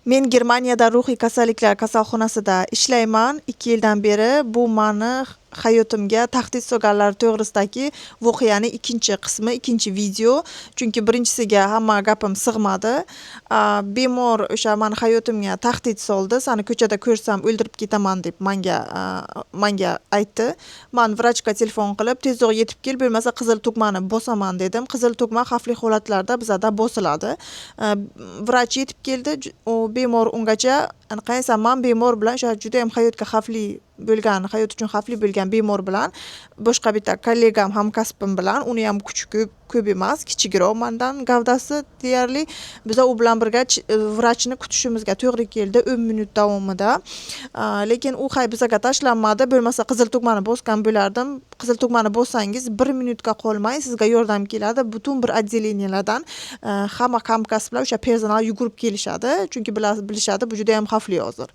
Men Germaniyada ruhiy kasalliklar kasalxonasida ishlayman. 2 yildan beri bu mani hayotimga tahdid solganlar to'g'risidagi voqeani ikkinchi qismi, ikkinchi video. Chunki birinchisiga hamma gapim sig'madi. Bemor o'sha mani hayotimga tahdid soldi. Seni ko'chada ko'rsam o'ldirib ketaman deb menga aytdi. Men vrachga telefon qilib, tezroq yetib kel, bo'lmasa qizil tugmani bosaman dedim. Qizil tugma xavfli holatlarda bizada bosiladi. Vrach yetib keldi. U bemor ungacha qaniysan men bemor bilan o'sha juda ham hayotga xavfli bo'lgan, hayot uchun xavfli bo'lgan bemor bilan boshqa bitta kollegam, hamkasbim bilan, uni ham kuchi ko'p emas, kichikroq mendan gavdasi deyarli. Biz u bilan birga vrachni kutishimizga to'g'ri keldi 10 minut davomida. Lekin u bizga tashlanmadi, bo'lmasa qizil tugmani bosgan bo'lardim. Qizil tugmani bossangiz 1 minutga qolmay sizga yordam keladi. Butun bir отделениyalardan hamma hamkasblar o'sha personal yugurib kelishadi, chunki bilishadi bu juda ham xavfli hozir.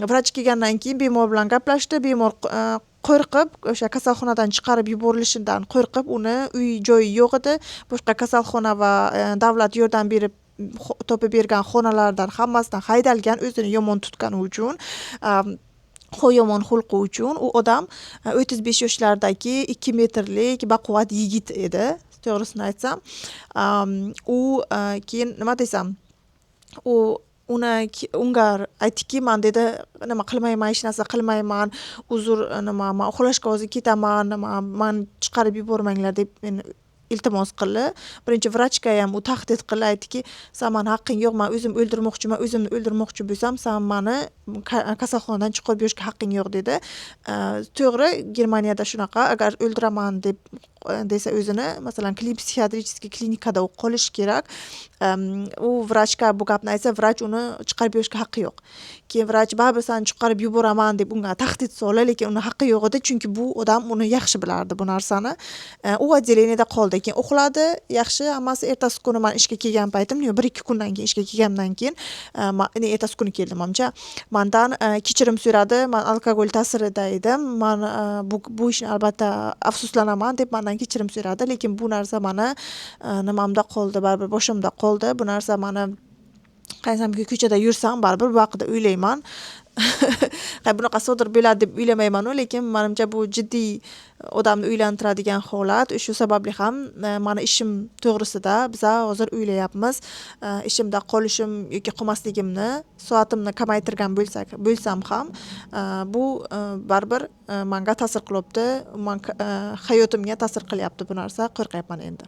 Vrach kelgandan keyin bemor bilan gaplashdi. Bemor qo'rqib, o'sha kasalxonadan chiqarib yuborilishidan qo'rqib, uni uy joyi yo'q edi. Boshqa kasalxona va davlat yordam berib topib bergan xonalardan hammasidan haydalgan, o'zini yomon tutgani uchun. Yomon xulqi uchun u odam 35 yoshlardagi 2 metrlik baquvvat yigit edi, to'g'risini aytsam. Keyin nima desam, unga aytdiki, men dedi, nima qilmayman, hech narsa qilmayman, uzr, nima, men uxlashga hozir ketaman, men chiqarib yubormanglar deb meni iltimos qildi. Birinchi vrachga ham u tahdid qildi, aytdiki, "Sen meni haqqing yo'q, men o'zimni o'ldirmoqchi bo'lsam, sen meni kasalxonadan chiqarib yuborishga haqqing yo'q" dedi. To'g'ri, Germaniyada shunaqa, agar o'ldiraman deb desa o'zini, masalan, psixiatricheskiy klinikada qolish kerak. U vrachga bu gapni aytsa, vrach uni chiqarib yuborishga haqqi yo'q. Keyin vrach baribir seni chiqarib yuboraman deb unga tahdid soldi, lekin uni haqqi yo'q edi, chunki bu odam uni yaxshi bilardi bu narsani. U отделениеda qoldi, keyin uxladi, yaxshi, hammasi. Ertasi kuni men ishga kelgan paytim, 1-2 kundan keyin ishga kelgandan keyin, ertasi kuni keldim menimcha, mendan kechirim so'radi. Men alkogol ta'sirida edim. Men bu ishni albatta afsuslanaman deb mendan kechirim so'radi, lekin bu narsa meni nimamda qoldi, baribir boshimda qoldi. Bu narsa meni qaysam ko'chada yursam baribir bu haqida o'ylayman. Bunaqa sodir bo'ladi deb o'ylamayman-ku, lekin menimcha bu jiddiy odamni o'ylantiradigan holat. Shu sababli ham meni ishim to'g'risida biz hozir o'ylayapmiz. Ishimda qolishim yoki qolmasligimni, soatimni kamaytirgan bo'lsam ham, bu baribir menga ta'sir qilyapti, hayotimga ta'sir qilyapti bu narsa. Qo'rqyapman endi.